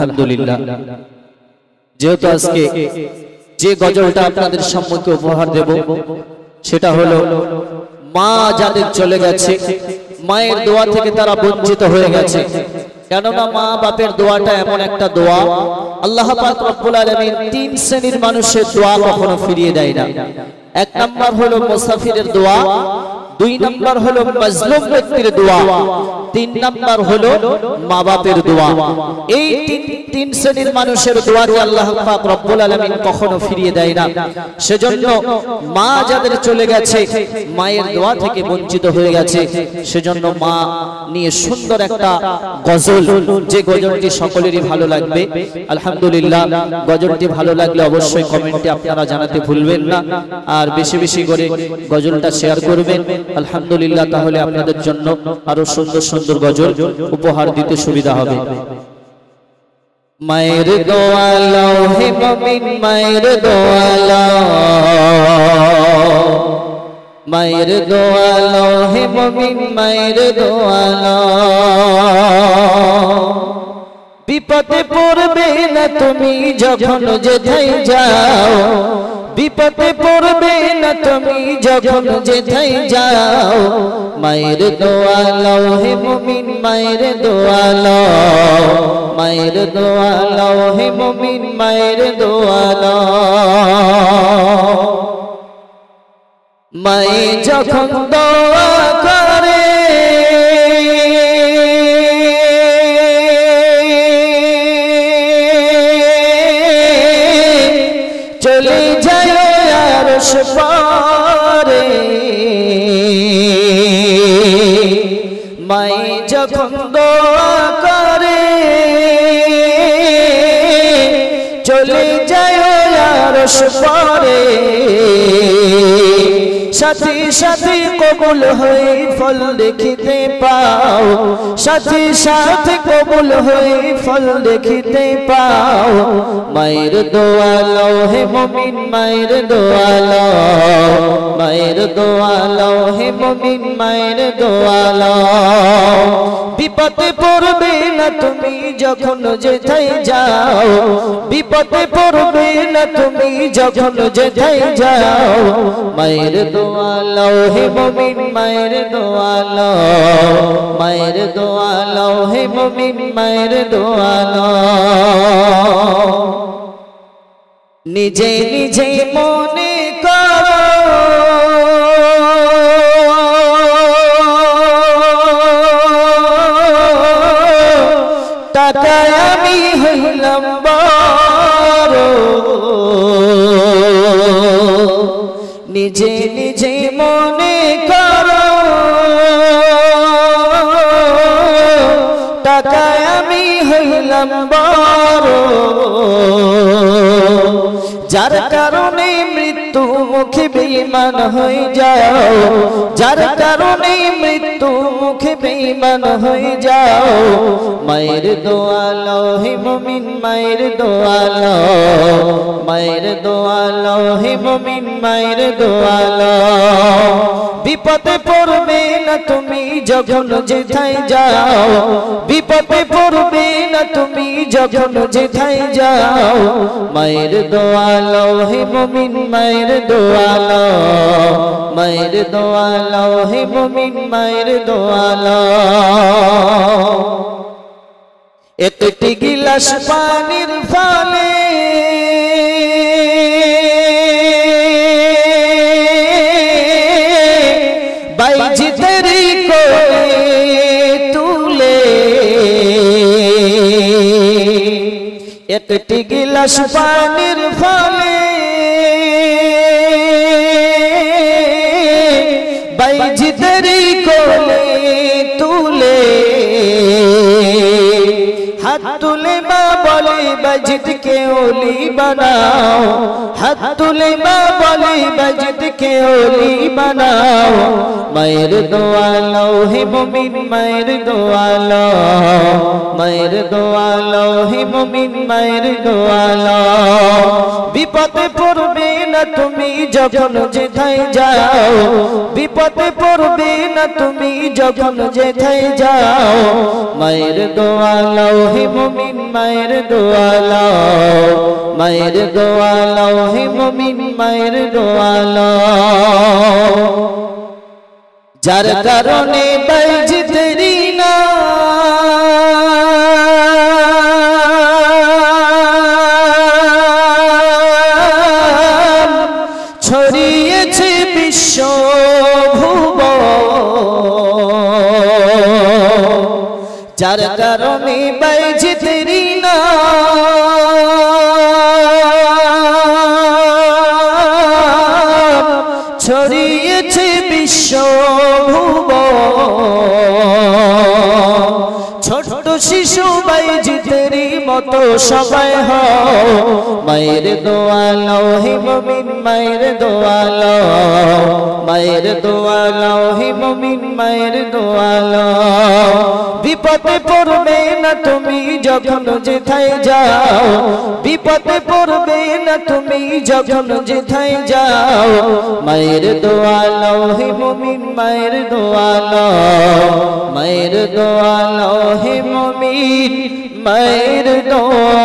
আলহামদুলিল্লাহ যেহেতু আজকে যে গজলটা আপনাদের সম্মুখে উপহার দেব সেটা হলো মা যাদের চলে গেছে, মায়ের দোয়া থেকে তারা বঞ্চিত হয়ে গেছে। কেননা মা বাপের দোয়াটা এমন একটা দোয়া, আল্লাহ পাক রব্বুল আলামিন তিন শ্রেণীর মানুষের দোয়া কখনো ফিরিয়ে দেয় না। এক নাম্বার হলো মুসাফিরের দোয়া, দুই নাম্বার হলো মাজলুম ব্যক্তির দোয়া, তিন নাম্বার হলো মা বাপের দোয়া। এই তিন শ্রেণীর মানুষের দোয়াকে আল্লাহ পাক রব্বুল আলামিন কখনো ফিরিয়ে দেয় না। সেজন্য মা যাদের চলে গেছে, মায়ের দোয়া থেকে বঞ্চিত হয়ে গেছে, সেজন্য মা নিয়ে সুন্দর একটা গজল, যে গজলটি সকলেরই ভালো লাগবে। আলহামদুলিল্লাহ গজলটি ভালো লাগলে অবশ্যই কমেন্টে আপনারা জানাতে ভুলবেন না, আর বেশি বেশি করে গজলটা শেয়ার করবেন। আলহামদুলিল্লাহ তাহলে আপনাদের জন্য আরো সুন্দর সুন্দর গজল উপহার দিতে সুবিধা হবে। মায়ের দোয়া লও হে মুমিন, মায়ের দোয়া লও, মায়ের দোয়া লও হে মুমিন, মায়ের দোয়া লও। বিপদে পড়বে না তুমি যখন যেথায় যাও, বিপদে পড়বে না তুমি যখন যেথায় যাও। মায়ের দোয়া লও হে মুমিন, মায়ের দোয়া লও, মায়ের দোয়া লও হে মুমিন, মায়ের দোয়া লও। মায়ে যখন দোয়া করে চলে যায় আরশ পারে, মায়ে যখন দোয়া করে চলে যায় আরশ পারে। সাথে সাথে কবুল হয়ে ফল দেখিতে পাও, সাথে সাথে কবুল হয়ে ফল দেখিতে পাও। মায়ের দোয়া লও হে মুমিন, মায়ের দোয়া লও, মায়ের দোয়া লও হে মুমিন, মায়ের দোয়া লও। বিপদে পড়বে না তুমি যখন যেথায় যাও, বিপদে পড়বে না তুমি যখন যেথায় যাও। মায়ের দোয়া লও হে মুমিন, মায়ের দোয়া লও, মায়ের দোয়া লও হে মুমিন, মায়ের দোয়া লও। নিজে নিজে মনে করো টাকায় আমি হইলাম বড়, নিজে নিজে মনে করো টাকায় আমি হইলাম বড়। যার কারণে মৃত্যু মুখে বেঈমান হয়ে যাও, যার কারণে মৃত্যু মুখে বেঈমান হয়ে যাও। মায়ের দোয়া লও হে মুমিন, মায়ের দোয়া লও, মায়ের দোয়া লও হে মুমিন, মায়ের দোয়া লও। বিপদে পড়বে না তুমি যখন যেথায় যাও, বিপদে পড়বে না তুমি যখন যেথায় যাও। মায়ের দোয়া লও হে মুমিন, মায়ের দোয়া লও, মায়ের দোয়া লও হে মুমিন, মায়ের দোয়া লও। একটি গিলাস পানির ফলে বাইজিদেরই কোলে তুলে, একটি গিলাস পানির ফলে বাইজিদেরই কোলে তুলে। হাত তুলে মা বলে বাইজিদকে ওলি বানাও, হাত তুলে মা বলে বাইজিদকে ওলি বানাও। মায়ের দোয়া লও হে মুমিন, মায়ের দোয়া লও, মায়ের দোয়া লও হে মুমিন, মায়ের দোয়া লও। বিপদে পড়বে না তুমি যখন যেথায় যাও, বিপদে পড়বে না তুমি যখন যেথায় যাও। মায়ের দোয়া লও হে মুমিন, মায়ের দোয়া লও, মায়ের দোয়া লও হে মুমিন মায়ের দোয়া লও। যার কারণে বাইজিতেরি না ছড়িয়েছে বিশ্ব যার কারণে বাইজিতেরি না ছড়িয়েছে বিশ্ব ছোট শিশু বাইজিতেরি মতো সবাই হও, মায়ের দোয়া লও হে মুমিন মায়ের দোয়া লও, মায়ের দোয়া লও হে মুমিন মায়ের দোয়া লও। বিপদে পড়বে না তুমি যখন যেথায় যাও, বিপদে পড়বে না তুমি যখন যেথায় যাও, মায়ের দোয়া লও হে মুমিন মায়ের দোয়া লও, মায়ের দোয়া লও হে মুমিন মায়ের দোয়া